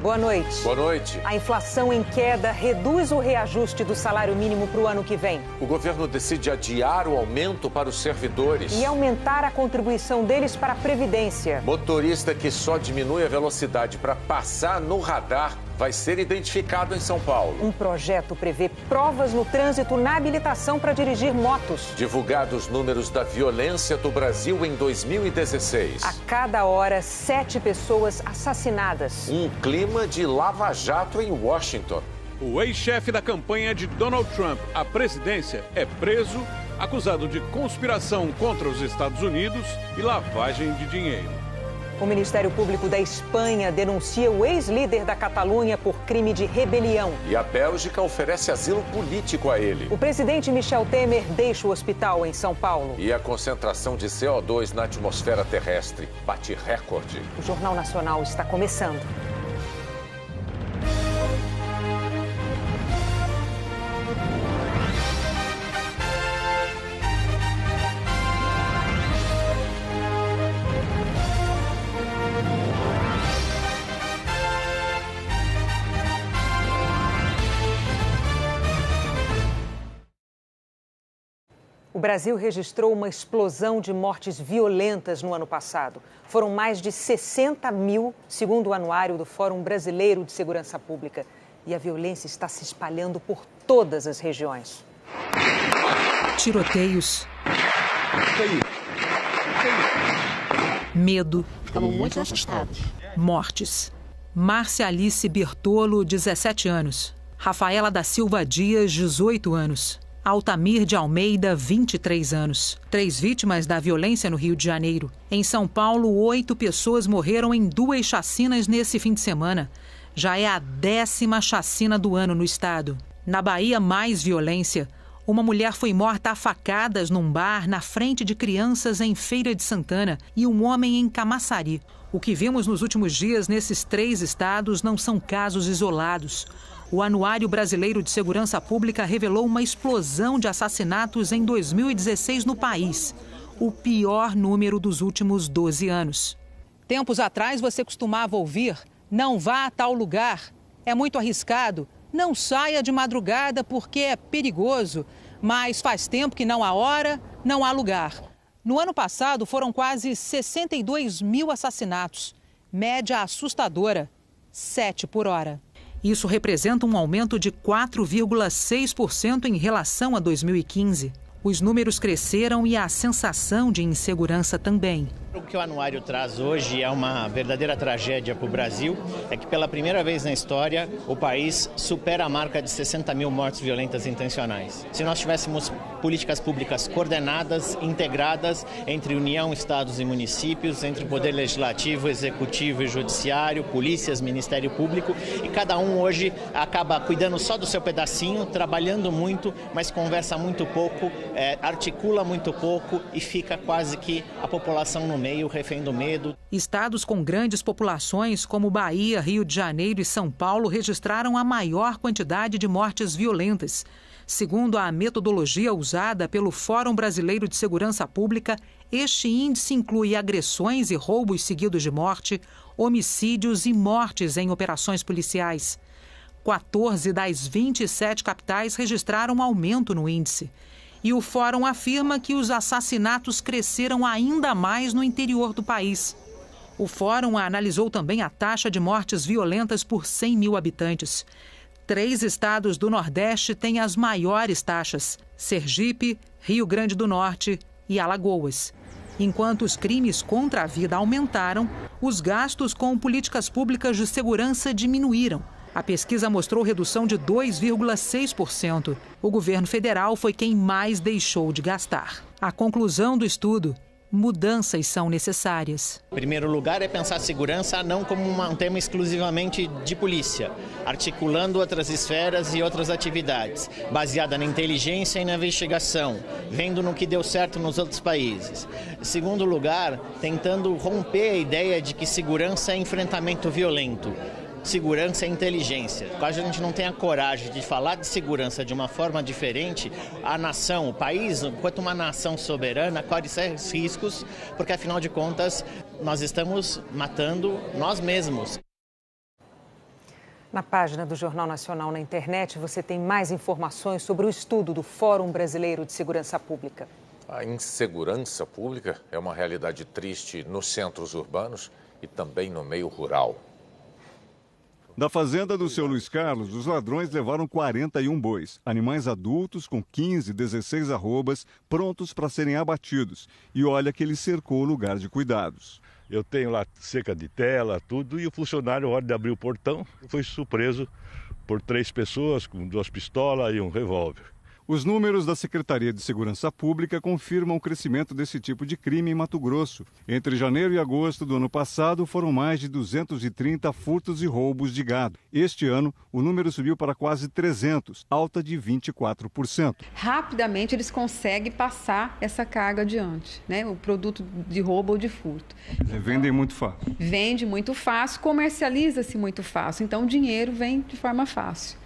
boa noite. Boa noite. A inflação em queda reduz o reajuste do salário mínimo para o ano que vem. O governo decide adiar o aumento para os servidores. E aumentar a contribuição deles para a Previdência. Motorista que só diminui a velocidade para passar no radar vai ser identificado em São Paulo. Um projeto prevê provas no trânsito na habilitação para dirigir motos. Divulgados números da violência do Brasil em 2016. A cada hora, 7 pessoas assassinadas. Um clima de lava-jato em Washington. O ex-chefe da campanha de Donald Trump à presidência é preso, acusado de conspiração contra os Estados Unidos e lavagem de dinheiro. O Ministério Público da Espanha denuncia o ex-líder da Catalunha por crime de rebelião. E a Bélgica oferece asilo político a ele. O presidente Michel Temer deixa o hospital em São Paulo. E a concentração de CO2 na atmosfera terrestre bate recorde. O Jornal Nacional está começando. O Brasil registrou uma explosão de mortes violentas no ano passado. Foram mais de 60 mil, segundo o anuário do Fórum Brasileiro de Segurança Pública. E a violência está se espalhando por todas as regiões. Tiroteios. Medo. Estamos muito assustados. Mortes. Márcia Alice Bertolo, 17 anos. Rafaela da Silva Dias, 18 anos. Altamir de Almeida, 23 anos. 3 vítimas da violência no Rio de Janeiro. Em São Paulo, 8 pessoas morreram em 2 chacinas nesse fim de semana. Já é a 10ª chacina do ano no estado. Na Bahia, mais violência. Uma mulher foi morta a facadas num bar na frente de crianças em Feira de Santana e um homem em Camaçari. O que vimos nos últimos dias nesses 3 estados não são casos isolados. O Anuário Brasileiro de Segurança Pública revelou uma explosão de assassinatos em 2016 no país, o pior número dos últimos 12 anos. Tempos atrás você costumava ouvir: não vá a tal lugar, é muito arriscado, não saia de madrugada porque é perigoso, mas faz tempo que não há hora, não há lugar. No ano passado foram quase 62 mil assassinatos, média assustadora, 7 por hora. Isso representa um aumento de 4,6% em relação a 2015. Os números cresceram e a sensação de insegurança também. O que o anuário traz hoje é uma verdadeira tragédia para o Brasil, é que pela primeira vez na história o país supera a marca de 60 mil mortes violentas intencionais. Se nós tivéssemos políticas públicas coordenadas, integradas entre União, Estados e municípios, entre Poder Legislativo, Executivo e Judiciário, polícias, Ministério Público, e cada um hoje acaba cuidando só do seu pedacinho, trabalhando muito, mas conversa muito pouco, articula muito pouco e fica quase que a população no meio, refém do medo. Estados com grandes populações como Bahia, Rio de Janeiro e São Paulo registraram a maior quantidade de mortes violentas. Segundo a metodologia usada pelo Fórum Brasileiro de Segurança Pública, este índice inclui agressões e roubos seguidos de morte, homicídios e mortes em operações policiais. 14 das 27 capitais registraram aumento no índice. E o Fórum afirma que os assassinatos cresceram ainda mais no interior do país. O Fórum analisou também a taxa de mortes violentas por 100 mil habitantes. 3 estados do Nordeste têm as maiores taxas: Sergipe, Rio Grande do Norte e Alagoas. Enquanto os crimes contra a vida aumentaram, os gastos com políticas públicas de segurança diminuíram. A pesquisa mostrou redução de 2,6%. O governo federal foi quem mais deixou de gastar. A conclusão do estudo: mudanças são necessárias. Em primeiro lugar é pensar a segurança não como um tema exclusivamente de polícia, articulando outras esferas e outras atividades, baseada na inteligência e na investigação, vendo no que deu certo nos outros países. Em segundo lugar, tentando romper a ideia de que segurança é enfrentamento violento. Segurança e inteligência. Caso a gente não tenha coragem de falar de segurança de uma forma diferente, a nação, o país, enquanto uma nação soberana, corre sérios riscos, porque afinal de contas nós estamos matando nós mesmos. Na página do Jornal Nacional na internet, você tem mais informações sobre o estudo do Fórum Brasileiro de Segurança Pública. A insegurança pública é uma realidade triste nos centros urbanos e também no meio rural. Da fazenda do seu Luiz Carlos, os ladrões levaram 41 bois, animais adultos com 15, 16 arrobas, prontos para serem abatidos. E olha que ele cercou o lugar de cuidados. Eu tenho lá cerca de tela, tudo, e o funcionário, na hora de abrir o portão, foi surpreso por 3 pessoas com 2 pistolas e um revólver. Os números da Secretaria de Segurança Pública confirmam o crescimento desse tipo de crime em Mato Grosso. Entre janeiro e agosto do ano passado, foram mais de 230 furtos e roubos de gado. Este ano, o número subiu para quase 300, alta de 24%. Rapidamente, eles conseguem passar essa carga adiante, né? O produto de roubo ou de furto. Vendem muito fácil. Vende muito fácil, comercializa-se muito fácil. Então, o dinheiro vem de forma fácil.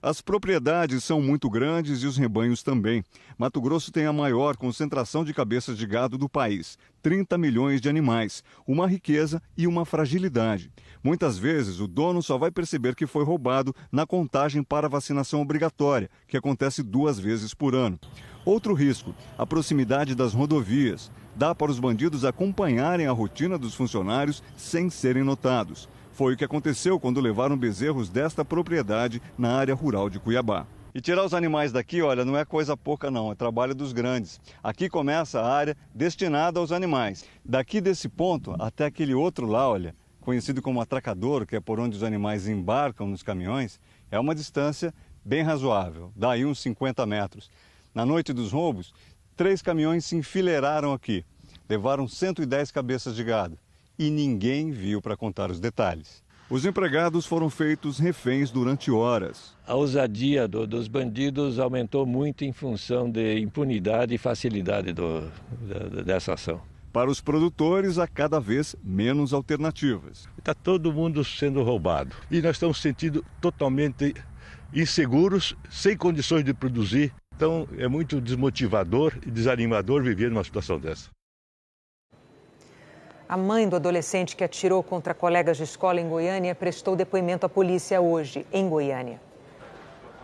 As propriedades são muito grandes e os rebanhos também. Mato Grosso tem a maior concentração de cabeças de gado do país, 30 milhões de animais, uma riqueza e uma fragilidade. Muitas vezes o dono só vai perceber que foi roubado na contagem para a vacinação obrigatória, que acontece 2 vezes por ano. Outro risco, a proximidade das rodovias. Dá para os bandidos acompanharem a rotina dos funcionários sem serem notados. Foi o que aconteceu quando levaram bezerros desta propriedade na área rural de Cuiabá. E tirar os animais daqui, olha, não é coisa pouca não, é trabalho dos grandes. Aqui começa a área destinada aos animais. Daqui desse ponto até aquele outro lá, olha, conhecido como atracadouro, que é por onde os animais embarcam nos caminhões, é uma distância bem razoável, daí uns 50 metros. Na noite dos roubos, 3 caminhões se enfileiraram aqui, levaram 110 cabeças de gado. E ninguém viu para contar os detalhes. Os empregados foram feitos reféns durante horas. A ousadia dos bandidos aumentou muito em função de impunidade e facilidade dessa ação. Para os produtores, há cada vez menos alternativas. Está todo mundo sendo roubado. E nós estamos sentindo totalmente inseguros, sem condições de produzir. Então é muito desmotivador e desanimador viver numa situação dessa. A mãe do adolescente que atirou contra colegas de escola em Goiânia prestou depoimento à polícia hoje, em Goiânia.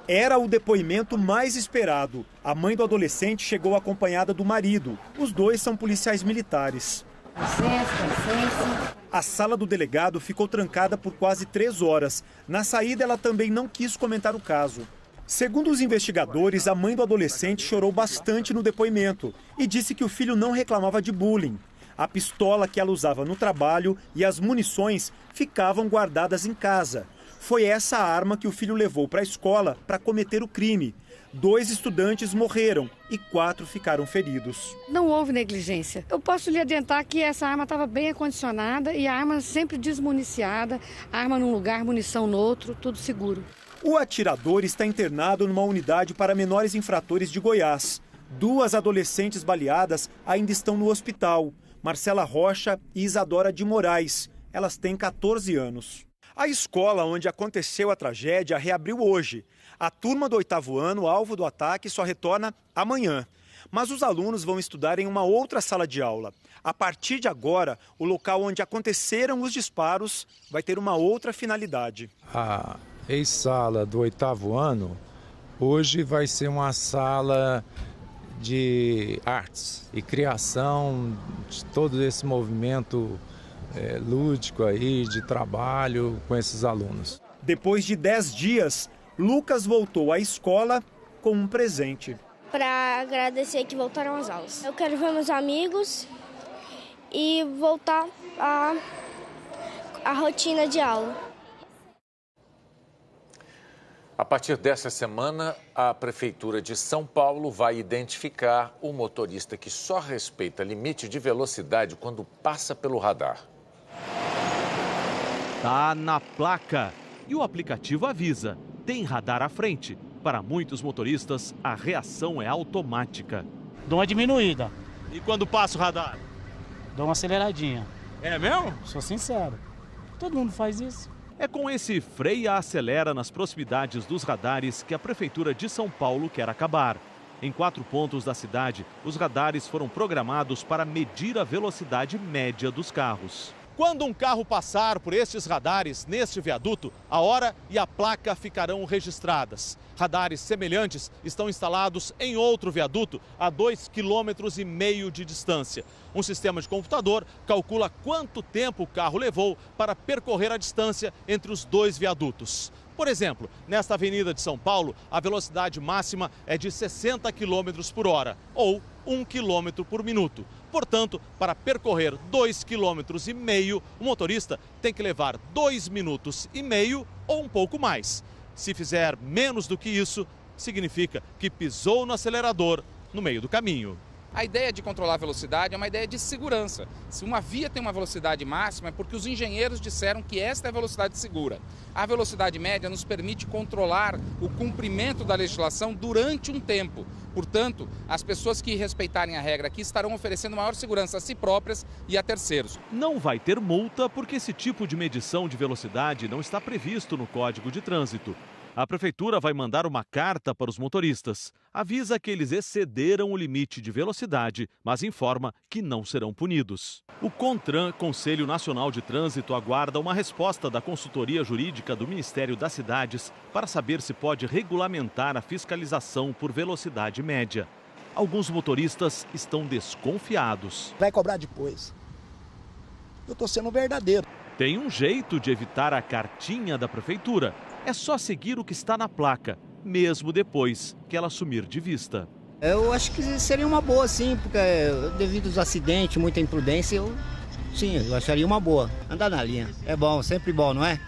Era o depoimento mais esperado. A mãe do adolescente chegou acompanhada do marido. Os dois são policiais militares. Licença. A sala do delegado ficou trancada por quase 3 horas. Na saída, ela também não quis comentar o caso. Segundo os investigadores, a mãe do adolescente chorou bastante no depoimento e disse que o filho não reclamava de bullying. A pistola que ela usava no trabalho e as munições ficavam guardadas em casa. Foi essa arma que o filho levou para a escola para cometer o crime. 2 estudantes morreram e 4 ficaram feridos. Não houve negligência. Eu posso lhe adiantar que essa arma estava bem acondicionada e a arma sempre desmuniciada, arma num lugar, munição no outro, tudo seguro. O atirador está internado numa unidade para menores infratores de Goiás. 2 adolescentes baleadas ainda estão no hospital. Marcela Rocha e Isadora de Moraes. Elas têm 14 anos. A escola onde aconteceu a tragédia reabriu hoje. A turma do 8º ano, alvo do ataque, só retorna amanhã. Mas os alunos vão estudar em uma outra sala de aula. A partir de agora, o local onde aconteceram os disparos vai ter uma outra finalidade. A ex-sala do 8º ano hoje vai ser uma sala de artes e criação de todo esse movimento lúdico aí, de trabalho com esses alunos. Depois de 10 dias, Lucas voltou à escola com um presente. Para agradecer que voltaram às aulas. Eu quero ver meus amigos e voltar à rotina de aula. A partir dessa semana, a Prefeitura de São Paulo vai identificar o motorista que só respeita limite de velocidade quando passa pelo radar. Tá na placa e o aplicativo avisa. Tem radar à frente. Para muitos motoristas, a reação é automática. Dou uma diminuída. E quando passa o radar? Dou uma aceleradinha. É mesmo? Sou sincero. Todo mundo faz isso. É com esse freia-acelera nas proximidades dos radares que a Prefeitura de São Paulo quer acabar. Em 4 pontos da cidade, os radares foram programados para medir a velocidade média dos carros. Quando um carro passar por estes radares neste viaduto, a hora e a placa ficarão registradas. Radares semelhantes estão instalados em outro viaduto a 2,5 km de distância. Um sistema de computador calcula quanto tempo o carro levou para percorrer a distância entre os dois viadutos. Por exemplo, nesta avenida de São Paulo, a velocidade máxima é de 60 km por hora, ou 1 km por minuto. Portanto, para percorrer 2,5 km, o motorista tem que levar 2,5 minutos ou um pouco mais. Se fizer menos do que isso, significa que pisou no acelerador no meio do caminho. A ideia de controlar a velocidade é uma ideia de segurança. Se uma via tem uma velocidade máxima, é porque os engenheiros disseram que esta é a velocidade segura. A velocidade média nos permite controlar o cumprimento da legislação durante um tempo. Portanto, as pessoas que respeitarem a regra aqui estarão oferecendo maior segurança a si próprias e a terceiros. Não vai ter multa porque esse tipo de medição de velocidade não está previsto no Código de Trânsito. A Prefeitura vai mandar uma carta para os motoristas. Avisa que eles excederam o limite de velocidade, mas informa que não serão punidos. O CONTRAN, Conselho Nacional de Trânsito, aguarda uma resposta da consultoria jurídica do Ministério das Cidades para saber se pode regulamentar a fiscalização por velocidade média. Alguns motoristas estão desconfiados. Vai cobrar depois. Eu estou sendo verdadeiro. Tem um jeito de evitar a cartinha da Prefeitura. É só seguir o que está na placa, mesmo depois que ela sumir de vista. Eu acho que seria uma boa, sim, porque devido aos acidentes, muita imprudência, eu acharia uma boa. Andar na linha. É bom, sempre bom, não é?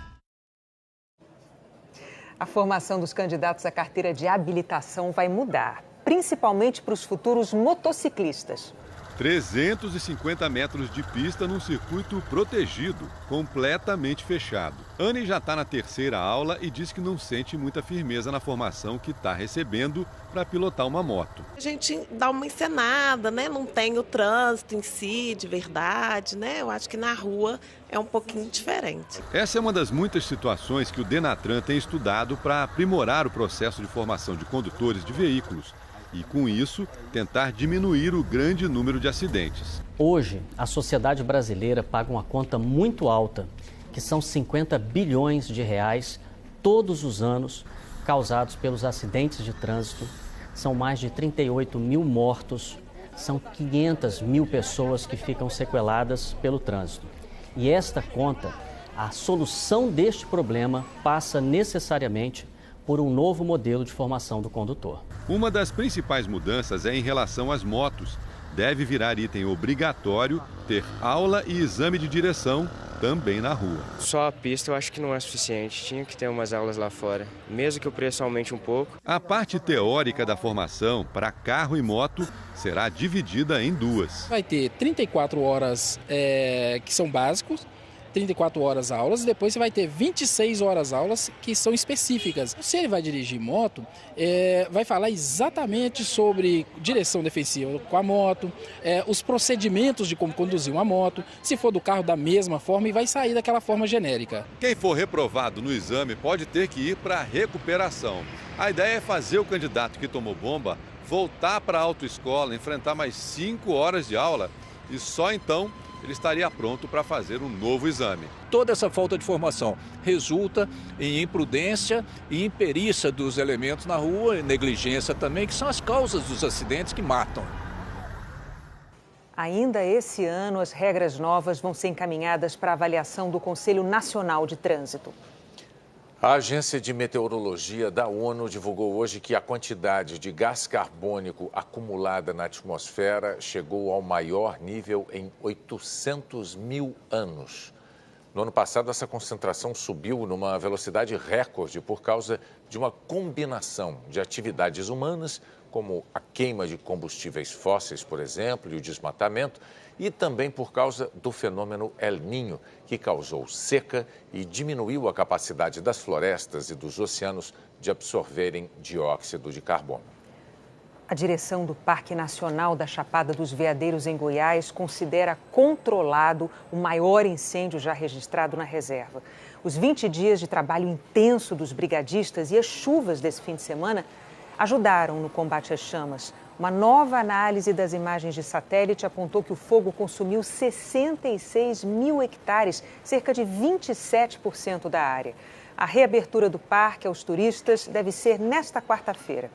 A formação dos candidatos à carteira de habilitação vai mudar, principalmente para os futuros motociclistas. 350 metros de pista num circuito protegido, completamente fechado. Anne já está na terceira aula e diz que não sente muita firmeza na formação que está recebendo para pilotar uma moto. A gente dá uma encenada, né? Não tem o trânsito em si, de verdade, né? Eu acho que na rua é um pouquinho diferente. Essa é uma das muitas situações que o Denatran tem estudado para aprimorar o processo de formação de condutores de veículos. E, com isso, tentar diminuir o grande número de acidentes. Hoje, a sociedade brasileira paga uma conta muito alta, que são 50 bilhões de reais todos os anos, causados pelos acidentes de trânsito. São mais de 38 mil mortos, são 500 mil pessoas que ficam sequeladas pelo trânsito. E esta conta, a solução deste problema passa necessariamente por um novo modelo de formação do condutor. Uma das principais mudanças é em relação às motos. Deve virar item obrigatório ter aula e exame de direção também na rua. Só a pista eu acho que não é suficiente, tinha que ter umas aulas lá fora, mesmo que o preço aumente um pouco. A parte teórica da formação para carro e moto será dividida em duas. Vai ter 34 horas que são básicos, 34 horas aulas, e depois você vai ter 26 horas aulas que são específicas. Se ele vai dirigir moto, vai falar exatamente sobre direção defensiva com a moto, os procedimentos de como conduzir uma moto, se for do carro da mesma forma, e vai sair daquela forma genérica. Quem for reprovado no exame pode ter que ir para a recuperação. A ideia é fazer o candidato que tomou bomba voltar para a autoescola, enfrentar mais 5 horas de aula e só então ele estaria pronto para fazer um novo exame. Toda essa falta de formação resulta em imprudência e imperícia dos elementos na rua, e negligência também, que são as causas dos acidentes que matam. Ainda esse ano, as regras novas vão ser encaminhadas para avaliação do Conselho Nacional de Trânsito. A Agência de Meteorologia da ONU divulgou hoje que a quantidade de gás carbônico acumulada na atmosfera chegou ao maior nível em 800 mil anos. No ano passado, essa concentração subiu numa velocidade recorde por causa de uma combinação de atividades humanas, como a queima de combustíveis fósseis, por exemplo, e o desmatamento, e também por causa do fenômeno El Niño, que causou seca e diminuiu a capacidade das florestas e dos oceanos de absorverem dióxido de carbono. A direção do Parque Nacional da Chapada dos Veadeiros, em Goiás, considera controlado o maior incêndio já registrado na reserva. Os 20 dias de trabalho intenso dos brigadistas e as chuvas desse fim de semana ajudaram no combate às chamas. Uma nova análise das imagens de satélite apontou que o fogo consumiu 66 mil hectares, cerca de 27% da área. A reabertura do parque aos turistas deve ser nesta quarta-feira.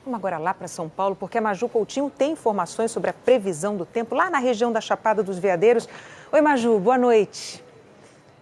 Vamos agora lá para São Paulo, porque a Maju Coutinho tem informações sobre a previsão do tempo lá na região da Chapada dos Veadeiros. Oi, Maju, boa noite.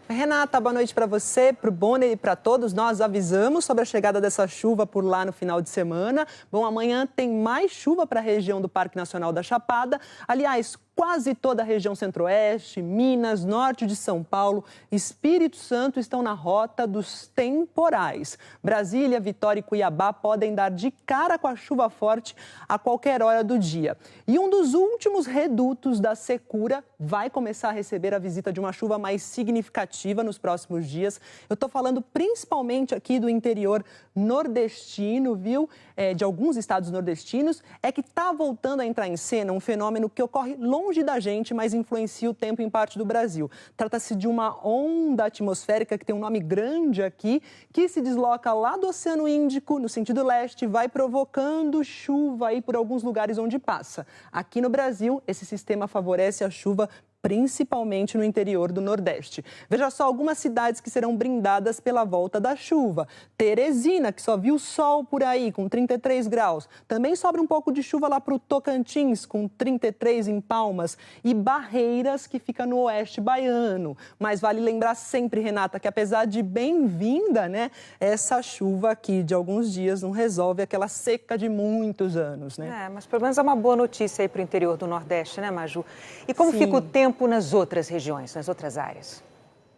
Renata, boa noite para você, para o Bonner e para todos. Nós avisamos sobre a chegada dessa chuva por lá no final de semana. Bom, amanhã tem mais chuva para a região do Parque Nacional da Chapada. Aliás, quase toda a região centro-oeste, Minas, norte de São Paulo, Espírito Santo estão na rota dos temporais. Brasília, Vitória e Cuiabá podem dar de cara com a chuva forte a qualquer hora do dia. E um dos últimos redutos da secura vai começar a receber a visita de uma chuva mais significativa nos próximos dias. Eu estou falando principalmente aqui do interior nordestino, viu? De alguns estados nordestinos, é que está voltando a entrar em cena um fenômeno que ocorre longe da gente, mas influencia o tempo em parte do Brasil. Trata-se de uma onda atmosférica que tem um nome grande aqui, que se desloca lá do Oceano Índico, no sentido leste, vai provocando chuva aí por alguns lugares onde passa. Aqui no Brasil, esse sistema favorece a chuva principalmente no interior do Nordeste. Veja só algumas cidades que serão brindadas pela volta da chuva. Teresina, que só viu sol por aí, com 33 graus. Também sobra um pouco de chuva lá para o Tocantins, com 33 em Palmas. E Barreiras, que fica no oeste baiano. Mas vale lembrar sempre, Renata, que apesar de bem-vinda, né, essa chuva aqui de alguns dias não resolve aquela seca de muitos anos, né? Mas pelo menos é uma boa notícia aí para o interior do Nordeste, né, Maju? E como fica o tempo nas outras regiões, nas outras áreas?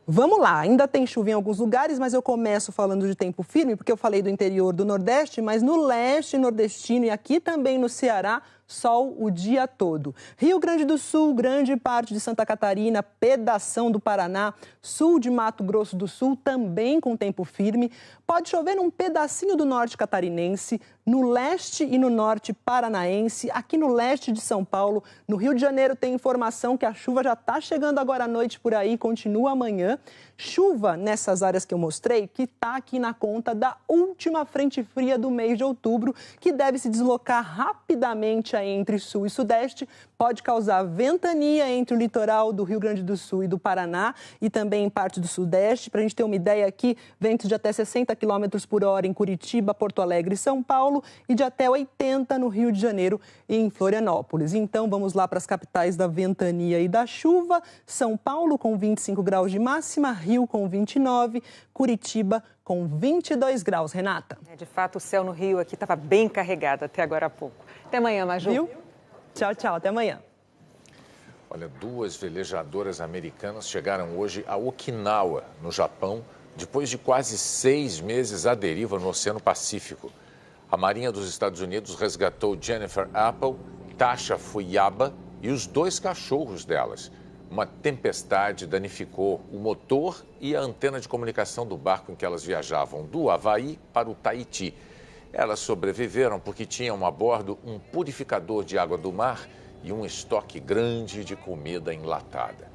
Vamos lá, ainda tem chuva em alguns lugares, mas eu começo falando de tempo firme, porque eu falei do interior do Nordeste, mas no leste nordestino e aqui também no Ceará, sol o dia todo. Rio Grande do Sul, grande parte de Santa Catarina, pedação do Paraná, sul de Mato Grosso do Sul, também com tempo firme. Pode chover num pedacinho do norte catarinense, no leste e no norte paranaense, aqui no leste de São Paulo. No Rio de Janeiro tem informação que a chuva já está chegando agora à noite por aí, continua amanhã. Chuva nessas áreas que eu mostrei, que está aqui na conta da última frente fria do mês de outubro, que deve se deslocar rapidamente aí entre sul e sudeste, pode causar ventania entre o litoral do Rio Grande do Sul e do Paraná e também em parte do sudeste. Para a gente ter uma ideia aqui, ventos de até 60 km por hora em Curitiba, Porto Alegre e São Paulo e de até 80 no Rio de Janeiro e em Florianópolis. Então vamos lá para as capitais da ventania e da chuva. São Paulo com 25 graus de máxima, Rio com 29, Curitiba com 22 graus. Renata. De fato, o céu no Rio aqui estava bem carregado até agora há pouco. Até amanhã, Maju. Viu? Tchau, tchau. Até amanhã. Olha, 2 velejadoras americanas chegaram hoje a Okinawa, no Japão, depois de quase 6 meses à deriva no Oceano Pacífico. A Marinha dos Estados Unidos resgatou Jennifer Apple, Tasha Fuyaba e os 2 cachorros delas. Uma tempestade danificou o motor e a antena de comunicação do barco em que elas viajavam, do Havaí para o Tahiti. Elas sobreviveram porque tinham a bordo um purificador de água do mar e um estoque grande de comida enlatada.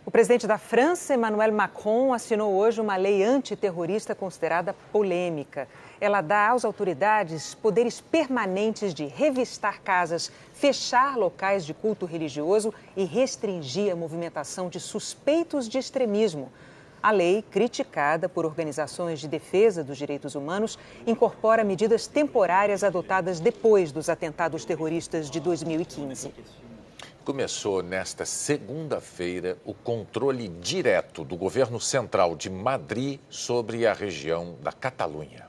O presidente da França, Emmanuel Macron, assinou hoje uma lei antiterrorista considerada polêmica. Ela dá às autoridades poderes permanentes de revistar casas, fechar locais de culto religioso e restringir a movimentação de suspeitos de extremismo. A lei, criticada por organizações de defesa dos direitos humanos, incorpora medidas temporárias adotadas depois dos atentados terroristas de 2015. Começou nesta segunda-feira o controle direto do governo central de Madrid sobre a região da Catalunha.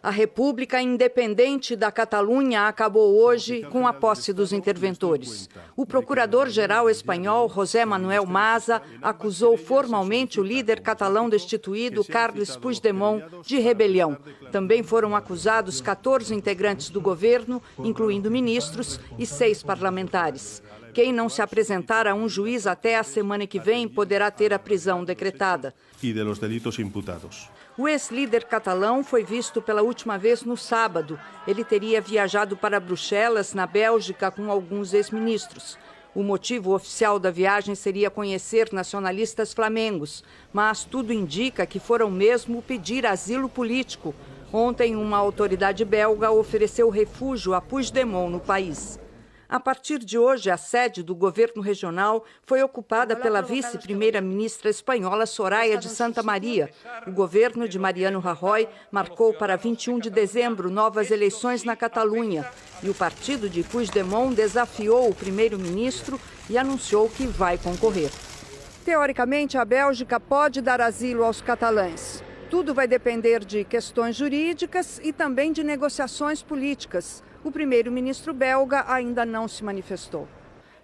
A República Independente da Catalunha acabou hoje com a posse dos interventores. O procurador-geral espanhol José Manuel Maza acusou formalmente o líder catalão destituído Carles Puigdemont de rebelião. Também foram acusados 14 integrantes do governo, incluindo ministros e 6 parlamentares. Quem não se apresentar a um juiz até a semana que vem poderá ter a prisão decretada. E de los delitos imputados. O ex-líder catalão foi visto pela última vez no sábado. Ele teria viajado para Bruxelas, na Bélgica, com alguns ex-ministros. O motivo oficial da viagem seria conhecer nacionalistas flamengos, mas tudo indica que foram mesmo pedir asilo político. Ontem, uma autoridade belga ofereceu refúgio a Puigdemont no país. A partir de hoje, a sede do governo regional foi ocupada pela vice-primeira-ministra espanhola Soraya de Santa Maria. O governo de Mariano Rajoy marcou para 21 de dezembro novas eleições na Catalunha. E o partido de Puigdemont desafiou o primeiro-ministro e anunciou que vai concorrer. Teoricamente, a Bélgica pode dar asilo aos catalães. Tudo vai depender de questões jurídicas e também de negociações políticas. O primeiro-ministro belga ainda não se manifestou.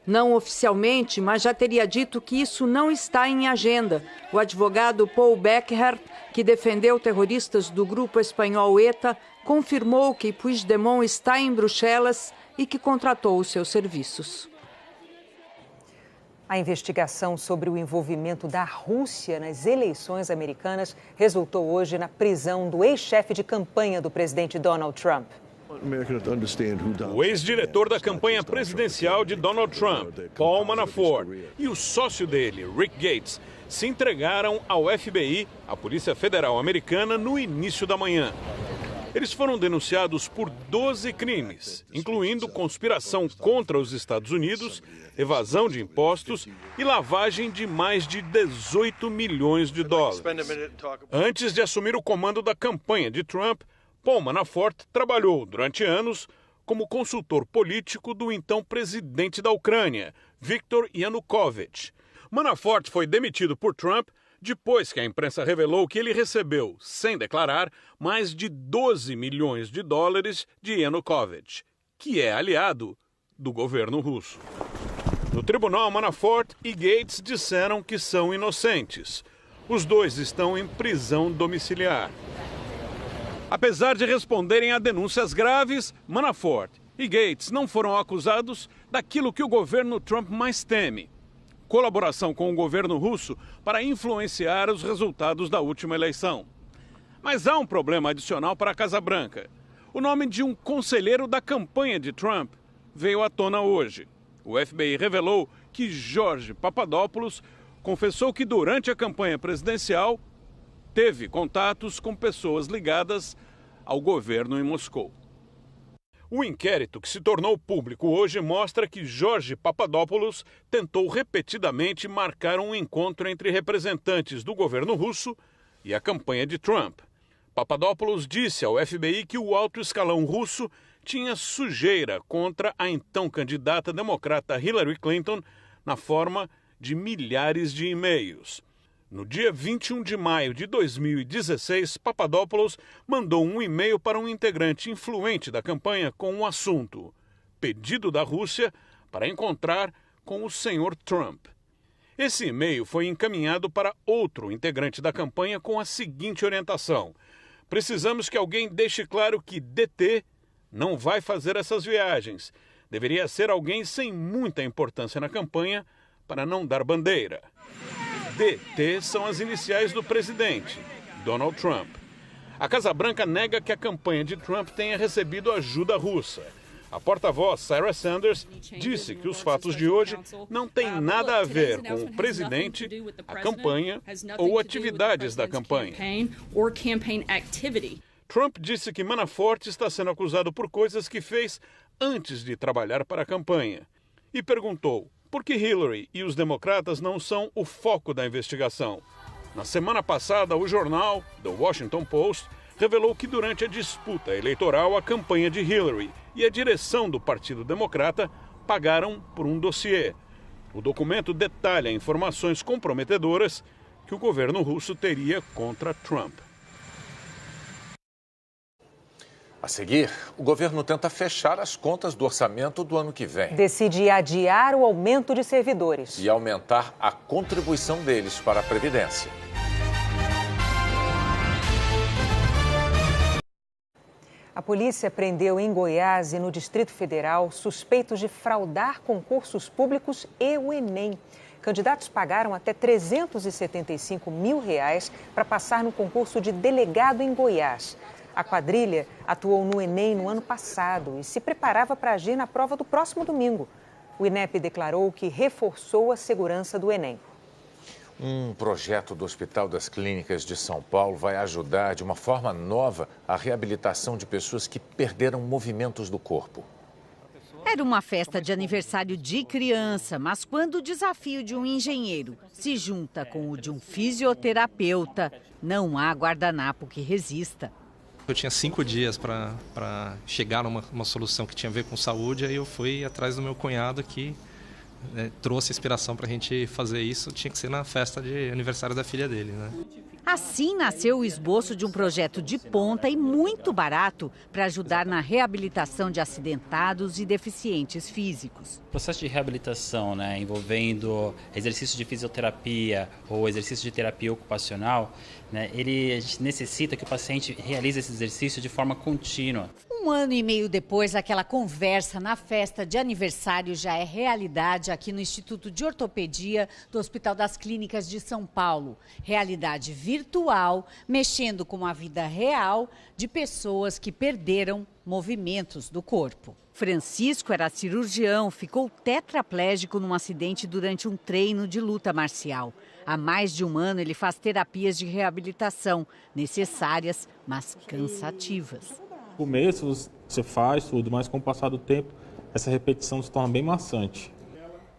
Não oficialmente, mas já teria dito que isso não está em agenda. O advogado Paul Becker, que defendeu terroristas do grupo espanhol ETA, confirmou que Puigdemont está em Bruxelas e que contratou os seus serviços. A investigação sobre o envolvimento da Rússia nas eleições americanas resultou hoje na prisão do ex-chefe de campanha do presidente Donald Trump. O ex-diretor da campanha presidencial de Donald Trump, Paul Manafort, e o sócio dele, Rick Gates, se entregaram ao FBI, a Polícia Federal Americana, no início da manhã. Eles foram denunciados por 12 crimes, incluindo conspiração contra os Estados Unidos, evasão de impostos e lavagem de mais de 18 milhões de dólares. Antes de assumir o comando da campanha de Trump, Paul Manafort trabalhou durante anos como consultor político do então presidente da Ucrânia, Viktor Yanukovych. Manafort foi demitido por Trump depois que a imprensa revelou que ele recebeu, sem declarar, mais de 12 milhões de dólares de Yanukovych, que é aliado do governo russo. No tribunal, Manafort e Gates disseram que são inocentes. Os dois estão em prisão domiciliar. Apesar de responderem a denúncias graves, Manafort e Gates não foram acusados daquilo que o governo Trump mais teme: colaboração com o governo russo para influenciar os resultados da última eleição. Mas há um problema adicional para a Casa Branca. O nome de um conselheiro da campanha de Trump veio à tona hoje. O FBI revelou que George Papadopoulos confessou que durante a campanha presidencial teve contatos com pessoas ligadas ao governo em Moscou. O inquérito que se tornou público hoje mostra que George Papadopoulos tentou repetidamente marcar um encontro entre representantes do governo russo e a campanha de Trump. Papadopoulos disse ao FBI que o alto escalão russo tinha sujeira contra a então candidata democrata Hillary Clinton na forma de milhares de e-mails. No dia 21 de maio de 2016, Papadopoulos mandou um e-mail para um integrante influente da campanha com um assunto: pedido da Rússia para encontrar com o senhor Trump. Esse e-mail foi encaminhado para outro integrante da campanha com a seguinte orientação: precisamos que alguém deixe claro que DT não vai fazer essas viagens. Deveria ser alguém sem muita importância na campanha para não dar bandeira. DT são as iniciais do presidente, Donald Trump. A Casa Branca nega que a campanha de Trump tenha recebido ajuda russa. A porta-voz, Sarah Sanders, disse que os fatos de hoje não têm nada a ver com o presidente, a campanha ou atividades da campanha. Trump disse que Manafort está sendo acusado por coisas que fez antes de trabalhar para a campanha. E perguntou por que Hillary e os democratas não são o foco da investigação. Na semana passada, o jornal The Washington Post revelou que durante a disputa eleitoral, a campanha de Hillary e a direção do Partido Democrata pagaram por um dossiê. O documento detalha informações comprometedoras que o governo russo teria contra Trump. A seguir, o governo tenta fechar as contas do orçamento do ano que vem. Decide adiar o aumento de servidores. E aumentar a contribuição deles para a Previdência. A polícia prendeu em Goiás e no Distrito Federal suspeitos de fraudar concursos públicos e o Enem. Candidatos pagaram até R$ 375 mil para passar no concurso de delegado em Goiás. A quadrilha atuou no Enem no ano passado e se preparava para agir na prova do próximo domingo. O INEP declarou que reforçou a segurança do Enem. Um projeto do Hospital das Clínicas de São Paulo vai ajudar de uma forma nova a reabilitação de pessoas que perderam movimentos do corpo. Era uma festa de aniversário de criança, mas quando o desafio de um engenheiro se junta com o de um fisioterapeuta, não há guardanapo que resista. Eu tinha 5 dias para chegar numa solução que tinha a ver com saúde, aí eu fui atrás do meu cunhado que trouxe inspiração para a gente fazer isso. Tinha que ser na festa de aniversário da filha dele, né? Assim nasceu o esboço de um projeto de ponta e muito barato para ajudar na reabilitação de acidentados e deficientes físicos. O processo de reabilitação, envolvendo exercício de fisioterapia ou exercício de terapia ocupacional, a gente necessita que o paciente realize esse exercício de forma contínua. 1 ano e meio depois, aquela conversa na festa de aniversário já é realidade aqui no Instituto de Ortopedia do Hospital das Clínicas de São Paulo. Realidade virtual, mexendo com a vida real de pessoas que perderam movimentos do corpo. Francisco era cirurgião, ficou tetraplégico num acidente durante um treino de luta marcial. Há mais de 1 ano ele faz terapias de reabilitação, necessárias, mas cansativas. No começo você faz tudo, mas com o passar do tempo essa repetição se torna bem maçante.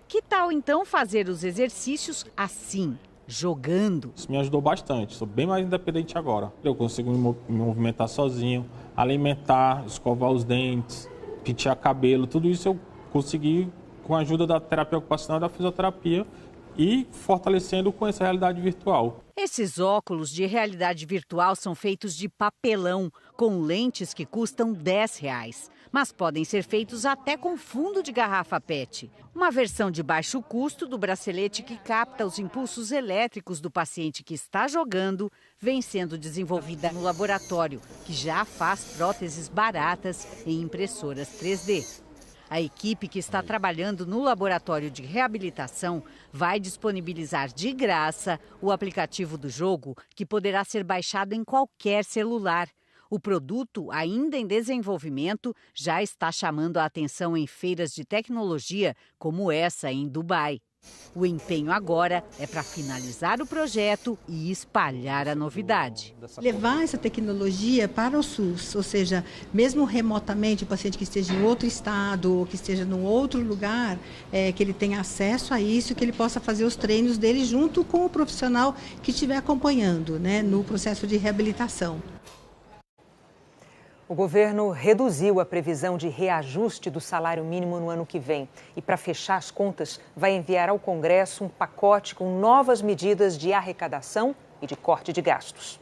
Que tal então fazer os exercícios assim, jogando? Isso me ajudou bastante, sou bem mais independente agora. Eu consigo me movimentar sozinho, alimentar, escovar os dentes, pentear cabelo, tudo isso eu consegui com a ajuda da terapia ocupacional e da fisioterapia e fortalecendo com essa realidade virtual. Esses óculos de realidade virtual são feitos de papelão, com lentes que custam R$10, mas podem ser feitos até com fundo de garrafa PET. Uma versão de baixo custo do bracelete que capta os impulsos elétricos do paciente que está jogando vem sendo desenvolvida no laboratório, que já faz próteses baratas em impressoras 3D. A equipe que está trabalhando no laboratório de reabilitação vai disponibilizar de graça o aplicativo do jogo, que poderá ser baixado em qualquer celular. O produto, ainda em desenvolvimento, já está chamando a atenção em feiras de tecnologia como essa em Dubai. O empenho agora é para finalizar o projeto e espalhar a novidade. Levar essa tecnologia para o SUS, ou seja, mesmo remotamente, o paciente que esteja em outro estado ou que esteja em outro lugar, que ele tenha acesso a isso, que ele possa fazer os treinos dele junto com o profissional que estiver acompanhando, no processo de reabilitação. O governo reduziu a previsão de reajuste do salário mínimo no ano que vem. E para fechar as contas, vai enviar ao Congresso um pacote com novas medidas de arrecadação e de corte de gastos.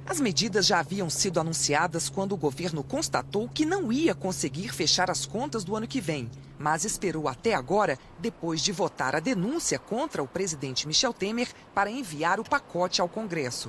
As medidas já haviam sido anunciadas quando o governo constatou que não ia conseguir fechar as contas do ano que vem, mas esperou até agora, depois de votar a denúncia contra o presidente Michel Temer, para enviar o pacote ao Congresso.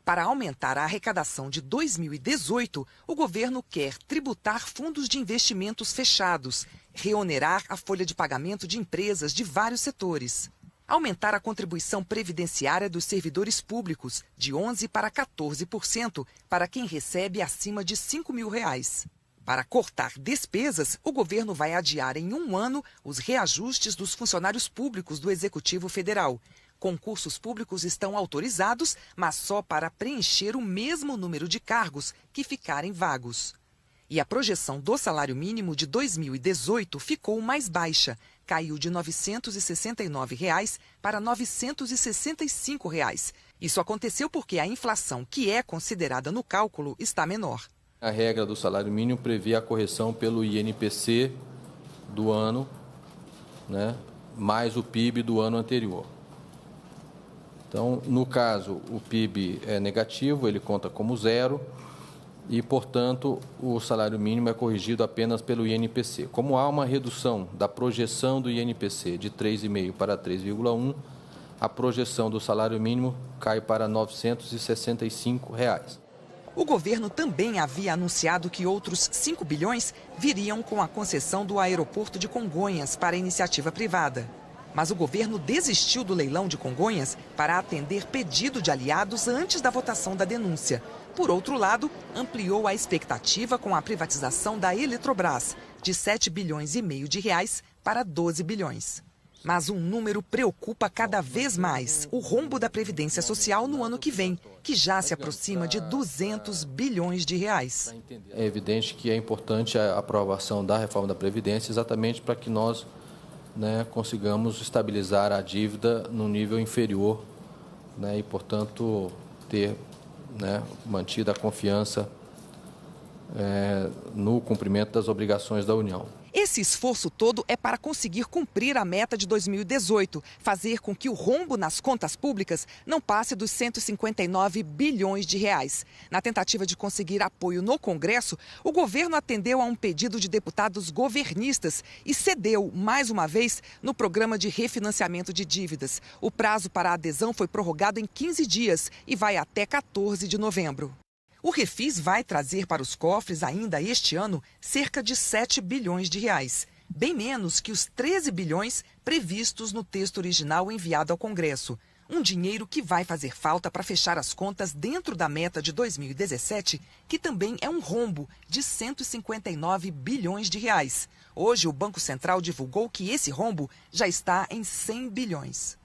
Para aumentar a arrecadação de 2018, o governo quer tributar fundos de investimentos fechados, reonerar a folha de pagamento de empresas de vários setores, aumentar a contribuição previdenciária dos servidores públicos de 11% para 14% para quem recebe acima de R$5.000. Para cortar despesas, o governo vai adiar em 1 ano os reajustes dos funcionários públicos do Executivo Federal. Concursos públicos estão autorizados, mas só para preencher o mesmo número de cargos que ficarem vagos. E a projeção do salário mínimo de 2018 ficou mais baixa, caiu de R$ 969 para R$ 965. Isso aconteceu porque a inflação, que é considerada no cálculo, está menor. A regra do salário mínimo prevê a correção pelo INPC do ano, mais o PIB do ano anterior. Então, no caso, o PIB é negativo, ele conta como 0 e, portanto, o salário mínimo é corrigido apenas pelo INPC. Como há uma redução da projeção do INPC de 3,5 para 3,1, a projeção do salário mínimo cai para R$ 965. O governo também havia anunciado que outros 5 bilhões viriam com a concessão do aeroporto de Congonhas para a iniciativa privada. Mas o governo desistiu do leilão de Congonhas para atender pedido de aliados antes da votação da denúncia. Por outro lado, ampliou a expectativa com a privatização da Eletrobras, de R$ 7,5 bilhões para 12 bilhões. Mas um número preocupa cada vez mais: o rombo da Previdência Social no ano que vem, que já se aproxima de 200 bilhões de reais. É evidente que é importante a aprovação da reforma da Previdência exatamente para que nós consigamos estabilizar a dívida no nível inferior e, portanto, ter mantido a confiança no cumprimento das obrigações da União. Esse esforço todo é para conseguir cumprir a meta de 2018, fazer com que o rombo nas contas públicas não passe dos 159 bilhões de reais. Na tentativa de conseguir apoio no Congresso, o governo atendeu a um pedido de deputados governistas e cedeu, mais uma vez, no programa de refinanciamento de dívidas. O prazo para a adesão foi prorrogado em 15 dias e vai até 14 de novembro. O refis vai trazer para os cofres ainda este ano cerca de 7 bilhões de reais, bem menos que os 13 bilhões previstos no texto original enviado ao Congresso. Um dinheiro que vai fazer falta para fechar as contas dentro da meta de 2017, que também é um rombo de 159 bilhões de reais. Hoje, o Banco Central divulgou que esse rombo já está em 100 bilhões.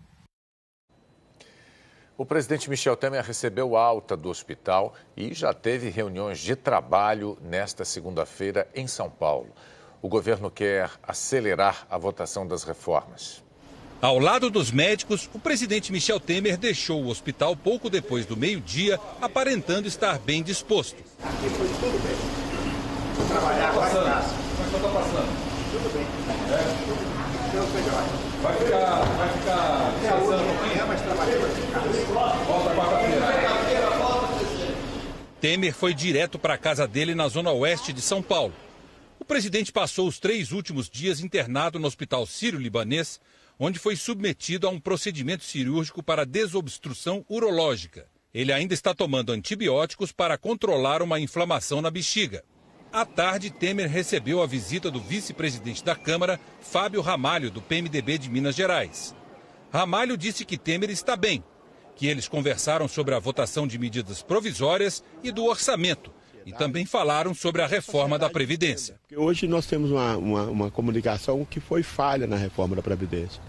O presidente Michel Temer recebeu alta do hospital e já teve reuniões de trabalho nesta segunda-feira em São Paulo. O governo quer acelerar a votação das reformas. Ao lado dos médicos, o presidente Michel Temer deixou o hospital pouco depois do meio-dia, aparentando estar bem disposto. Aqui foi tudo bem. Vou trabalhar, vai passar. Como é que está passando? Tudo bem. Vai ficar descansando um pouquinho? Mas trabalhei, vai ficar. Volta quarta-feira. Temer foi direto para a casa dele na zona oeste de São Paulo. O presidente passou os 3 últimos dias internado no Hospital Sírio-Libanês, onde foi submetido a um procedimento cirúrgico para desobstrução urológica. Ele ainda está tomando antibióticos para controlar uma inflamação na bexiga. À tarde, Temer recebeu a visita do vice-presidente da Câmara, Fábio Ramalho, do PMDB de Minas Gerais. Ramalho disse que Temer está bem, que eles conversaram sobre a votação de medidas provisórias e do orçamento, e também falaram sobre a reforma da Previdência. Hoje nós temos uma comunicação que foi falha na reforma da Previdência.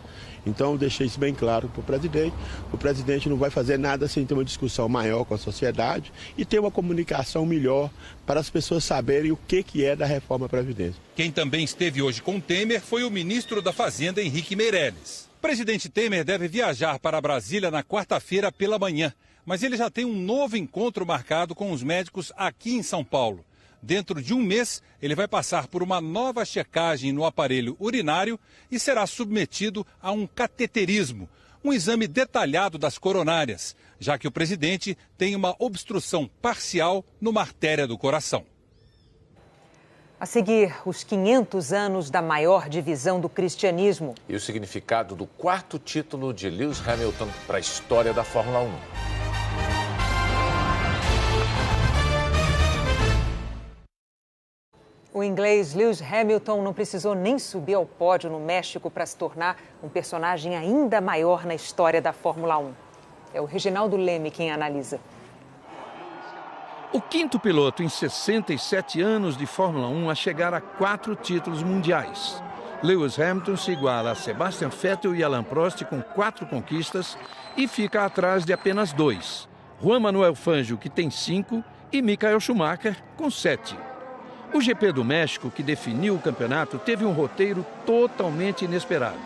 Então eu deixei isso bem claro para o presidente. O presidente não vai fazer nada sem ter uma discussão maior com a sociedade e ter uma comunicação melhor para as pessoas saberem o que é da reforma da Previdência. Quem também esteve hoje com Temer foi o ministro da Fazenda, Henrique Meirelles. O presidente Temer deve viajar para Brasília na quarta-feira pela manhã, mas ele já tem um novo encontro marcado com os médicos aqui em São Paulo. Dentro de um mês, ele vai passar por uma nova checagem no aparelho urinário e será submetido a um cateterismo, um exame detalhado das coronárias, já que o presidente tem uma obstrução parcial numa artéria do coração. A seguir, os 500 anos da maior divisão do cristianismo. E o significado do 4º título de Lewis Hamilton para a história da Fórmula 1. O inglês Lewis Hamilton não precisou nem subir ao pódio no México para se tornar um personagem ainda maior na história da Fórmula 1. É o Reginaldo Leme quem analisa. O 5º piloto em 67 anos de Fórmula 1 a chegar a 4 títulos mundiais. Lewis Hamilton se iguala a Sebastian Vettel e Alain Prost com 4 conquistas e fica atrás de apenas 2. Juan Manuel Fangio, que tem 5, e Michael Schumacher, com 7. O GP do México, que definiu o campeonato, teve um roteiro totalmente inesperado.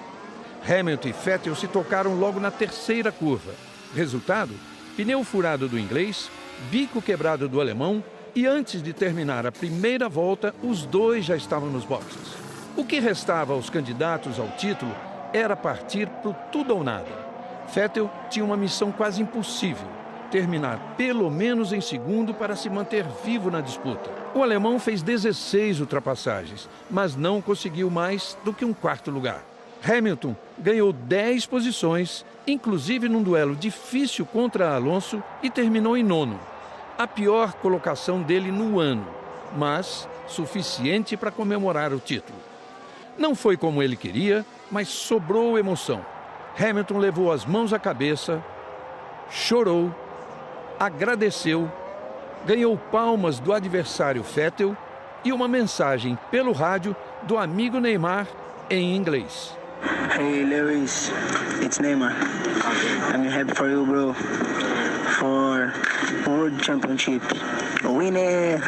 Hamilton e Vettel se tocaram logo na terceira curva. Resultado, pneu furado do inglês, bico quebrado do alemão e antes de terminar a primeira volta, os dois já estavam nos boxes. O que restava aos candidatos ao título era partir para o tudo ou nada. Vettel tinha uma missão quase impossível: terminar pelo menos em segundo para se manter vivo na disputa. O alemão fez 16 ultrapassagens, mas não conseguiu mais do que um 4º lugar. Hamilton ganhou 10 posições, inclusive num duelo difícil contra Alonso, e terminou em 9º. A pior colocação dele no ano, mas suficiente para comemorar o título. Não foi como ele queria, mas sobrou emoção. Hamilton levou as mãos à cabeça, chorou, agradeceu, ganhou palmas do adversário Vettel e uma mensagem pelo rádio do amigo Neymar em inglês. Hey Lewis, it's Neymar. I'm happy for you, bro. For World Championship. Winner!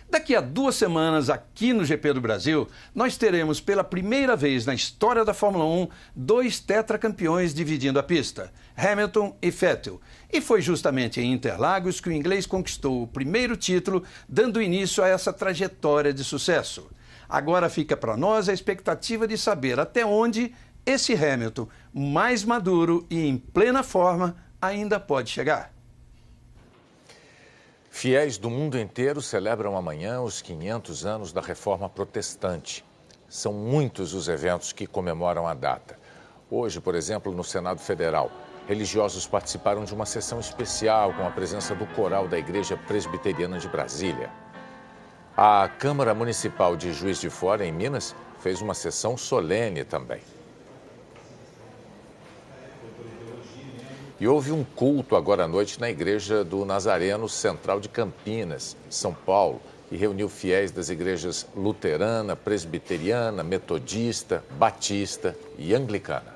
Daqui a 2 semanas, aqui no GP do Brasil, nós teremos pela primeira vez na história da Fórmula 1 2 tetracampeões dividindo a pista, Hamilton e Vettel. E foi justamente em Interlagos que o inglês conquistou o primeiro título, dando início a essa trajetória de sucesso. Agora fica para nós a expectativa de saber até onde esse Hamilton, mais maduro e em plena forma, ainda pode chegar. Fiéis do mundo inteiro celebram amanhã os 500 anos da Reforma Protestante. São muitos os eventos que comemoram a data. Hoje, por exemplo, no Senado Federal, religiosos participaram de uma sessão especial com a presença do coral da Igreja Presbiteriana de Brasília. A Câmara Municipal de Juiz de Fora, em Minas, fez uma sessão solene também. E houve um culto agora à noite na Igreja do Nazareno Central de Campinas, São Paulo, que reuniu fiéis das igrejas luterana, presbiteriana, metodista, batista e anglicana.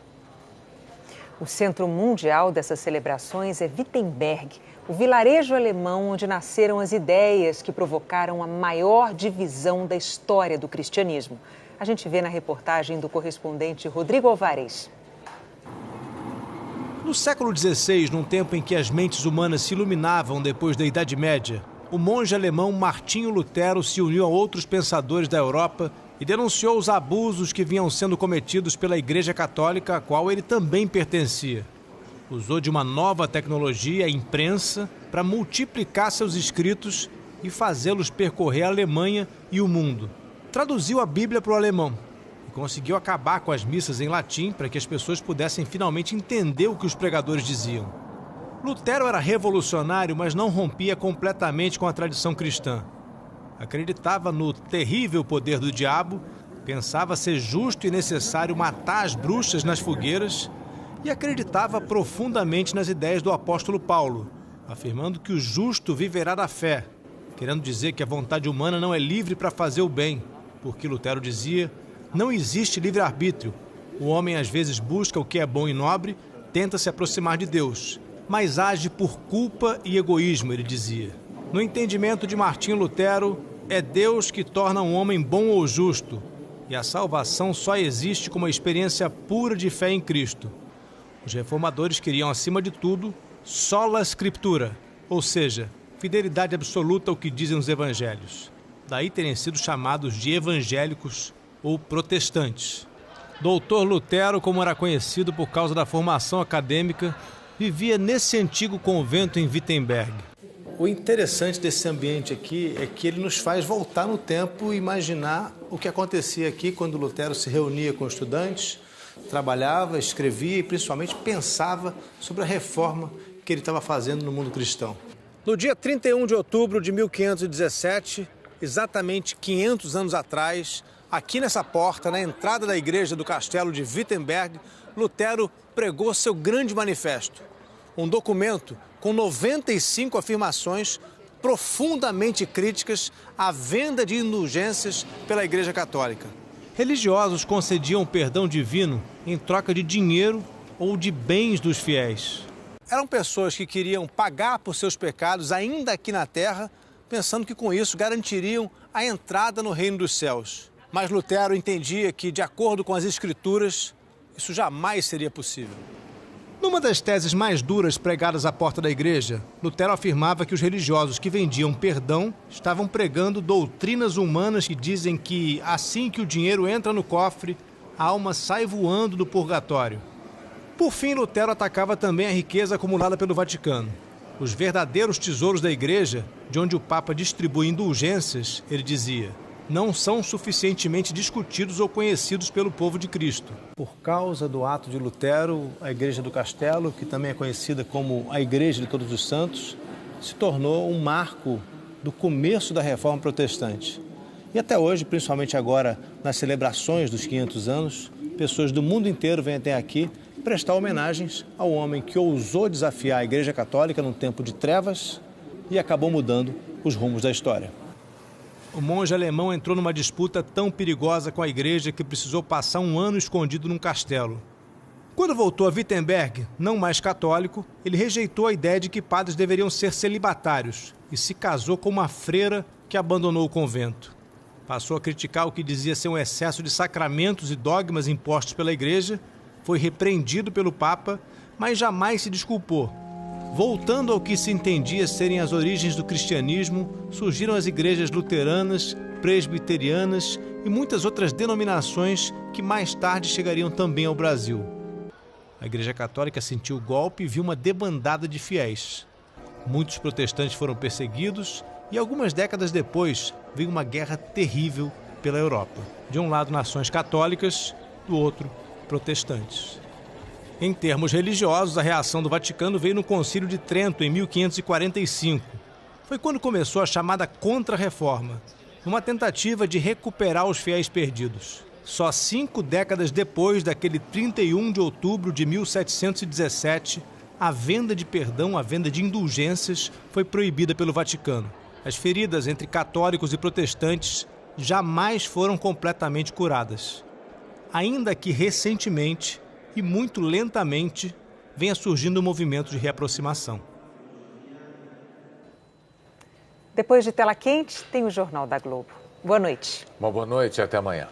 O centro mundial dessas celebrações é Wittenberg, o vilarejo alemão onde nasceram as ideias que provocaram a maior divisão da história do cristianismo. A gente vê na reportagem do correspondente Rodrigo Alvarez. No século XVI, num tempo em que as mentes humanas se iluminavam depois da Idade Média, o monge alemão Martinho Lutero se uniu a outros pensadores da Europa e denunciou os abusos que vinham sendo cometidos pela Igreja Católica, a qual ele também pertencia. Usou de uma nova tecnologia, a imprensa, para multiplicar seus escritos e fazê-los percorrer a Alemanha e o mundo. Traduziu a Bíblia para o alemão. Conseguiu acabar com as missas em latim para que as pessoas pudessem finalmente entender o que os pregadores diziam. Lutero era revolucionário, mas não rompia completamente com a tradição cristã. Acreditava no terrível poder do diabo, pensava ser justo e necessário matar as bruxas nas fogueiras e acreditava profundamente nas ideias do apóstolo Paulo, afirmando que o justo viverá da fé, querendo dizer que a vontade humana não é livre para fazer o bem, porque Lutero dizia: não existe livre-arbítrio. O homem às vezes busca o que é bom e nobre, tenta se aproximar de Deus, mas age por culpa e egoísmo, ele dizia. No entendimento de Martinho Lutero, é Deus que torna um homem bom ou justo, e a salvação só existe como uma experiência pura de fé em Cristo. Os reformadores queriam, acima de tudo, sola scriptura, ou seja, fidelidade absoluta ao que dizem os evangelhos. Daí terem sido chamados de evangélicos ou protestantes. Doutor Lutero, como era conhecido por causa da formação acadêmica, vivia nesse antigo convento em Wittenberg. O interessante desse ambiente aqui é que ele nos faz voltar no tempo e imaginar o que acontecia aqui quando Lutero se reunia com estudantes, trabalhava, escrevia e principalmente pensava sobre a reforma que ele estava fazendo no mundo cristão. No dia 31 de outubro de 1517, exatamente 500 anos atrás, aqui nessa porta, na entrada da igreja do castelo de Wittenberg, Lutero pregou seu grande manifesto. Um documento com 95 afirmações profundamente críticas à venda de indulgências pela Igreja Católica. Religiosos concediam perdão divino em troca de dinheiro ou de bens dos fiéis. Eram pessoas que queriam pagar por seus pecados ainda aqui na terra, pensando que com isso garantiriam a entrada no reino dos céus. Mas Lutero entendia que, de acordo com as Escrituras, isso jamais seria possível. Numa das teses mais duras pregadas à porta da igreja, Lutero afirmava que os religiosos que vendiam perdão estavam pregando doutrinas humanas que dizem que, assim que o dinheiro entra no cofre, a alma sai voando do purgatório. Por fim, Lutero atacava também a riqueza acumulada pelo Vaticano. Os verdadeiros tesouros da igreja, de onde o Papa distribui indulgências, ele dizia, não são suficientemente discutidos ou conhecidos pelo povo de Cristo. Por causa do ato de Lutero, a Igreja do Castelo, que também é conhecida como a Igreja de Todos os Santos, se tornou um marco do começo da Reforma Protestante. E até hoje, principalmente agora nas celebrações dos 500 anos, pessoas do mundo inteiro vêm até aqui prestar homenagens ao homem que ousou desafiar a Igreja Católica num tempo de trevas e acabou mudando os rumos da história. O monge alemão entrou numa disputa tão perigosa com a igreja que precisou passar um ano escondido num castelo. Quando voltou a Wittenberg, não mais católico, ele rejeitou a ideia de que padres deveriam ser celibatários e se casou com uma freira que abandonou o convento. Passou a criticar o que dizia ser um excesso de sacramentos e dogmas impostos pela igreja, foi repreendido pelo Papa, mas jamais se desculpou. Voltando ao que se entendia serem as origens do cristianismo, surgiram as igrejas luteranas, presbiterianas e muitas outras denominações que mais tarde chegariam também ao Brasil. A Igreja Católica sentiu o golpe e viu uma debandada de fiéis. Muitos protestantes foram perseguidos e algumas décadas depois veio uma guerra terrível pela Europa. De um lado, nações católicas, do outro, protestantes. Em termos religiosos, a reação do Vaticano veio no Concílio de Trento, em 1545. Foi quando começou a chamada Contra-Reforma, uma tentativa de recuperar os fiéis perdidos. Só 5 décadas depois daquele 31 de outubro de 1717, a venda de perdão, a venda de indulgências, foi proibida pelo Vaticano. As feridas entre católicos e protestantes jamais foram completamente curadas. Ainda que recentemente, e muito lentamente, venha surgindo um movimento de reaproximação. Depois de Tela Quente, tem o Jornal da Globo. Boa noite. Uma boa noite e até amanhã.